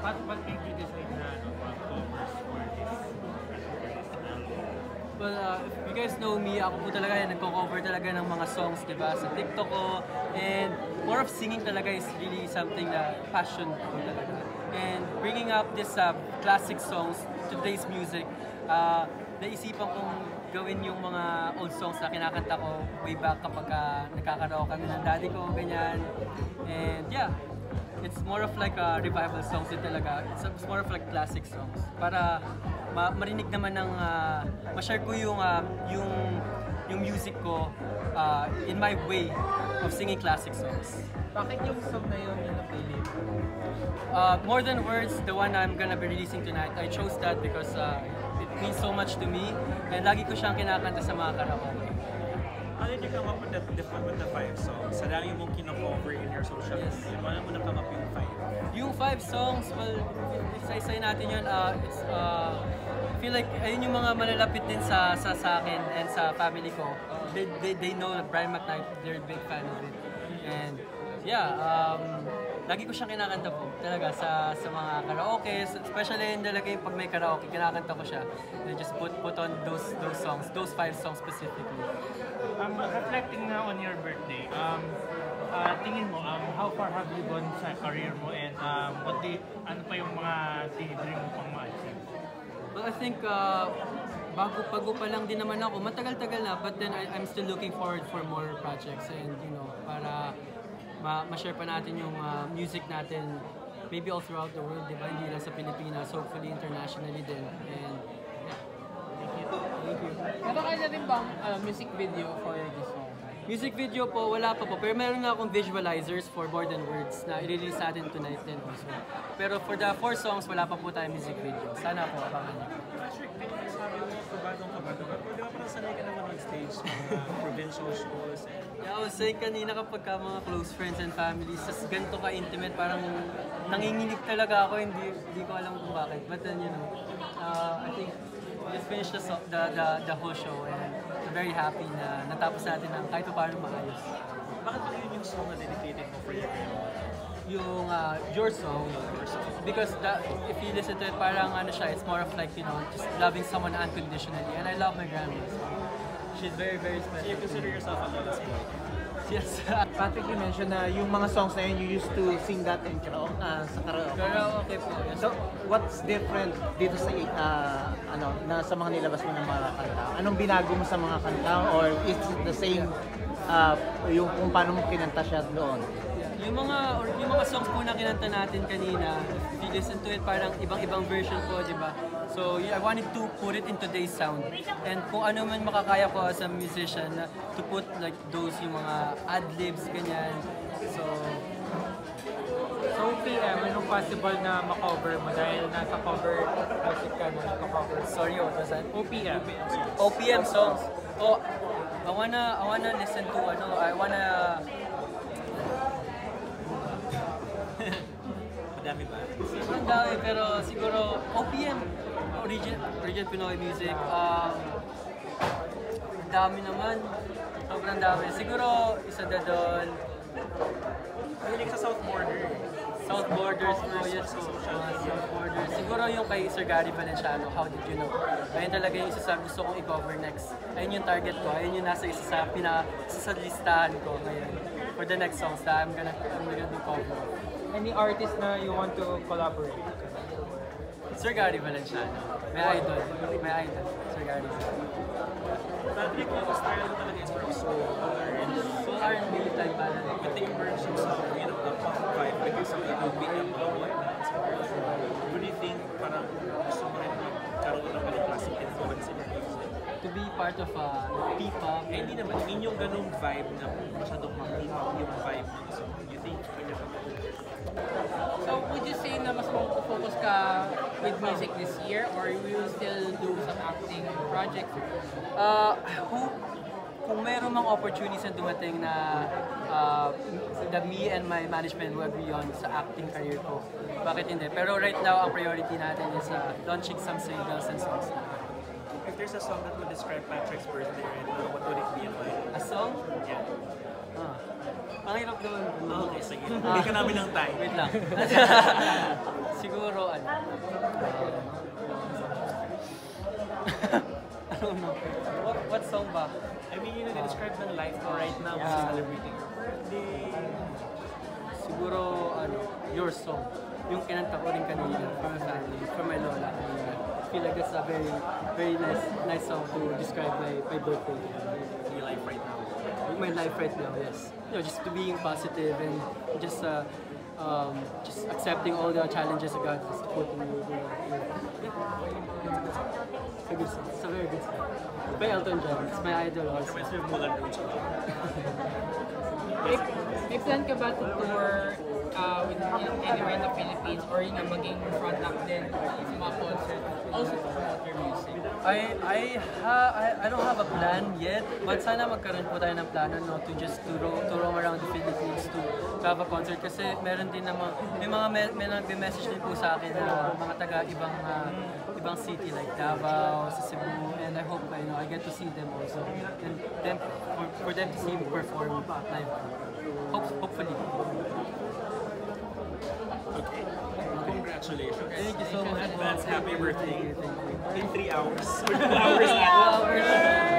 What made you decide na mag-covers for this album? Well, if you guys know me, ako po talaga yan, nagko-cover talaga ng mga songs, di ba, sa TikTok ko. And more of singing talaga is really something na passion ko talaga. And bringing up this classic songs, today's music, naisipan kong gawin yung mga old songs na kinakanta ko way back kapag nagkakaraoke kami ng daddy ko, ganyan. And yeah, it's more of like a revival songs din talaga. It's more of like classic songs. Para marinig naman ng, ma-share ko yung music ko in my way of singing classic songs. Bakit yung song na yun yung napili? More Than Words, the one I'm gonna be releasing tonight, I chose that because it means so much to me. And lagi ko siyang kinakanta sa mga karaoke. How did you come up with the 5 songs? Sa dami mong kino-cover in your social media, paano mo na-come up yung 5? Yung 5 songs, well, isa-isay natin yun, I feel like ayun yung mga malalapit din sa akin and sa family ko. They know that Brian McKnight, they're a big fan of it. And yeah, lagi ko siyang kinakanta po talaga sa mga karaoke, especially talaga yung pag may karaoke, kinakanta ko siya. And just put on those songs, those 5 songs specifically. Reflecting na on your birthday, tingin mo, how far have you gone sa career mo and ano pa yung mga dream mo pang ma-achieve? Well, I think bago pa lang din naman ako, matagal-tagal na, but then I'm still looking forward for more projects and para ma-share pa natin yung music natin maybe all throughout the world, di ba? Hindi lang sa Pilipinas, hopefully internationally din. And yeah. Thank you. Meron kayo na rin bang music video for this song? Music video po, wala pa po. Pero meron na akong visualizers for More Than Words na i-release natin tonight din also. Pero for the 4 songs, wala pa po tayong music video. Sana po, abangan niyo. Patrick, sabi mo, kabado. Pero di ba parang sanay ka naman on-stage, mga provincial shows? Yeah, I was saying kanina kapag mga close friends and families, tas ganito ka-intimate, parang nanginginig talaga ako, hindi ko alam kung bakit. But then, I think we just finished the whole show and I'm very happy na natapos natin ng kahit pa paano maayos. Bakit ba yun yung song na dedicated mo for your grandma? Yung Your Song, because if you listen to it, parang it's more of like, just loving someone unconditionally. And I love my grandma. So she's very, very special. So you consider yourself a lola's boy? Yes. Patrick, you mentioned na yung mga songs na yun, you used to sing that in sa karaoke. Karaoke po. So, what's different dito sa sa mga nilabas mo ng mga kanta? Anong binago mo sa mga kanta or is it the same yung kung paano mo kinanta siya doon? Yung mga songs po na kinanta natin kanina, if you listen to it, parang ibang version po, di ba? So I wanted to put it in today's sound. And kung ano man makakaya ko as a musician, to put like those yung mga ad-libs, ganyan. So OPM, anong possible na ma-cover mo dahil nasa cover music ka na naka-cover? Sorry, what was that? OPM. OPM songs. Oh, I wanna listen to Madami ba? Sobrang dami, pero siguro OPM, Origin Pinoy Music, dami naman, sobrang dami. Siguro isa na doon. Mahilig sa South Border. South Borders po, yes po. South Borders. Siguro yung kay Sir Gary Valenciano, How Did You Know? Ayun talaga yung isa sa gusto kong i-cover next. Ayun yung target ko, ayun yung nasa isa sa listahan ko ngayon. For the next songs that I'm gonna do cover. Any artist na you want to collaborate? Sir Gary Valenciano. May idol. Sir Gary. Patrick, yung style mo talaga is from soul, R&B. So R&B type ba na? With the emergence of, the pop vibe, like yung sa BM, do you think parang gusto mo rin magkaroon ng ganong classic influence in your music? To be part of P-pop. Hindi naman, yung ganong vibe na masyadong mag-P-pop yung vibe ng song. You think kanya ka So, would you say na mas mag-focus ka with music this year or will you still do some acting projects? Kung meron mang opportunities na dumating na that me and my management will agree on sa acting career ko, bakit hindi? Pero right now, ang priority natin is launching some singles and songs. If there's a song that would describe Patrick's birthday right now, what would it be and why? A song? Yeah. Ang hirap doon. Okay, sige. Bigyan ka namin ng time. Wait lang. Siguro, ano, I don't know. What song ba? I mean, yun ang describe ng life mo right now, Yeah. celebrating your birthday. Siguro, ano, Your Song. Yung kinanta ko rin kanina from my family, from my lola. I feel like that's a very nice song to describe my birthday. Your life right now. My life right now, yes. You know, just to being positive and just accepting all the challenges that God has put in you. It's a good song. It's a very good song. By Elton John. It's my idol also. Reminds me of Moulin Rouge. May plan ka ba to tour anywhere in the Philippines or yung maging front act din sa mga concert? Also to promote your music? I don't have a plan yet, but sana magkaroon po tayo ng plano no to just to roam around the Philippines to have a concert kasi meron din namang may nagbe-message din po sa akin na mga taga ibang city like Davao, sa Cebu, and I hope I get to see them also and then for them to see me perform live. Hopefully. Okay. Congratulations. Thank you so much. Advance happy birthday. Thank you. In 3 hours. Or 2 hours na. 2 hours.